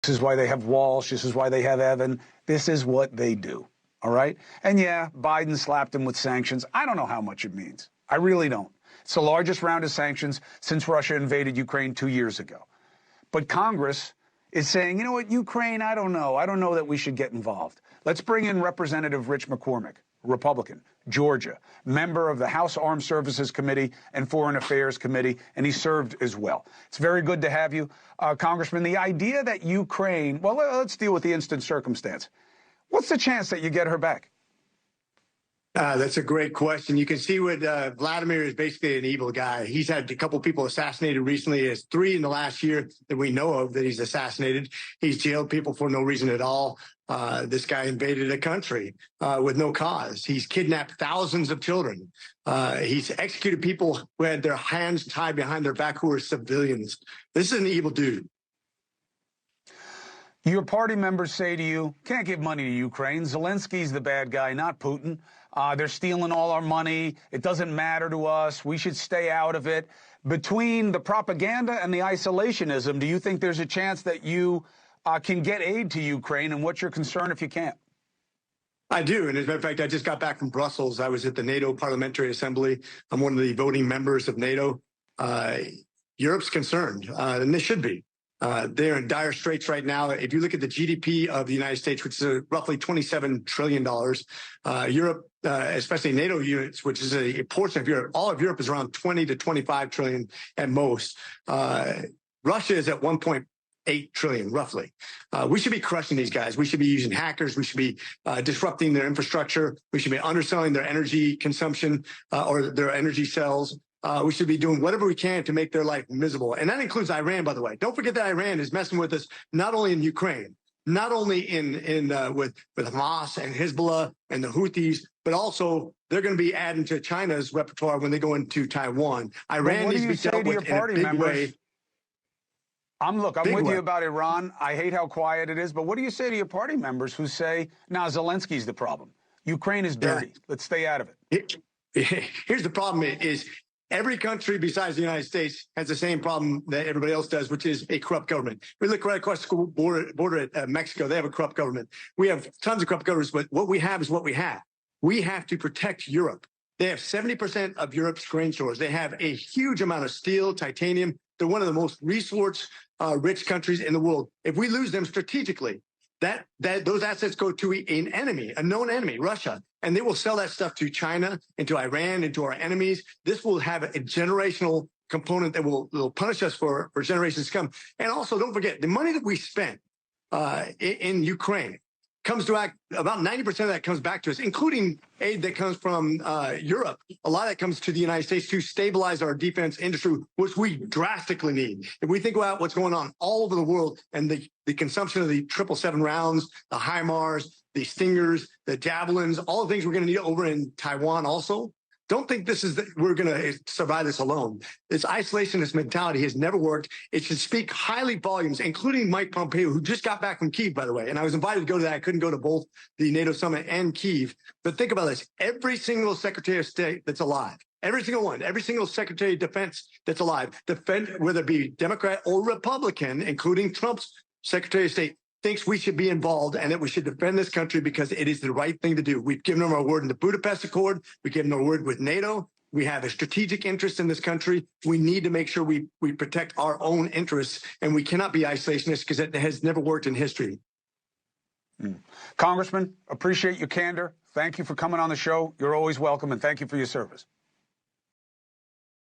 This is why they have Walsh. This is why they have Evan. This is what they do. All right? And yeah, Biden slapped him with sanctions. I don't know how much it means. I really don't. It's the largest round of sanctions since Russia invaded Ukraine 2 years ago. But Congress is saying, you know what, Ukraine, I don't know. I don't know that we should get involved. Let's bring in Representative Rich McCormick, Republican, Georgia, member of the House Armed Services Committee and Foreign Affairs Committee, and he served as well. It's very good to have you, Congressman. The idea that Ukraine, well, let's deal with the instant circumstance. What's the chance that you get her back? That's a great question. You can see what Vladimir is basically an evil guy. He's had a couple people assassinated recently. He has 3 in the last year that we know of that he's assassinated. He's jailed people for no reason at all. This guy invaded a country with no cause. He's kidnapped thousands of children. He's executed people who had their hands tied behind their back who are civilians. This is an evil dude. Your party members say to you, can't give money to Ukraine. Zelensky's the bad guy, not Putin. They're stealing all our money. It doesn't matter to us. We should stay out of it. Between the propaganda and the isolationism, do you think there's a chance that you can get aid to Ukraine? And what's your concern if you can't? I do. And as a matter of fact, I just got back from Brussels. I was at the NATO Parliamentary Assembly. I'm one of the voting members of NATO. Europe's concerned, and they should be. They're in dire straits right now. If you look at the GDP of the United States, which is roughly $27 trillion, Europe, especially NATO units, which is a portion of Europe, all of Europe is around 20 to 25 trillion at most. Russia is at 1.8 trillion, roughly. We should be crushing these guys. We should be using hackers. We should be disrupting their infrastructure. We should be underselling their energy consumption or their energy cells. We should be doing whatever we can to make their life miserable. And that includes Iran, by the way. Don't forget that Iran is messing with us, not only in Ukraine, not only with Hamas and Hezbollah and the Houthis, but also they're going to be adding to China's repertoire when they go into Taiwan. Iran needs to be dealt with in a big way. I'm with you about Iran. I hate how quiet it is. But what do you say to your party members who say, nah, Zelensky's the problem. Ukraine is dirty. Yeah. Let's stay out of it. Here's the problem is every country besides the United States has the same problem that everybody else does, which is a corrupt government. We look right across the border at Mexico. They have a corrupt government. We have tons of corrupt governments, but what we have is what we have. We have to protect Europe. They have 70% of Europe's grain stores. They have a huge amount of steel, titanium. They're one of the most resource-rich countries in the world. If we lose them strategically, those assets go to an enemy, a known enemy, Russia, and they will sell that stuff to China and to Iran and to our enemies. This will have a generational component that will punish us for generations to come. And also, don't forget, the money that we spent in Ukraine comes to about 90% of that comes back to us, including aid that comes from Europe. A lot of that comes to the United States to stabilize our defense industry, which we drastically need. If we think about what's going on all over the world and the consumption of the 777 rounds, the HIMARS, the Stingers, the Javelins, all the things we're going to need over in Taiwan also, don't think we're going to survive this alone. This isolationist mentality has never worked. It should speak highly volumes, including Mike Pompeo, who just got back from Kyiv, by the way. And I was invited to go to that. I couldn't go to both the NATO summit and Kyiv. But think about this. Every single Secretary of State that's alive, every single one, every single Secretary of Defense that's alive, whether it be Democrat or Republican, including Trump's Secretary of State, thinks we should be involved and that we should defend this country because it is the right thing to do. We've given them our word in the Budapest Accord. We've given them our word with NATO. We have a strategic interest in this country. We need to make sure we protect our own interests, and we cannot be isolationist because it has never worked in history. Congressman, appreciate your candor. Thank you for coming on the show. You're always welcome, and thank you for your service.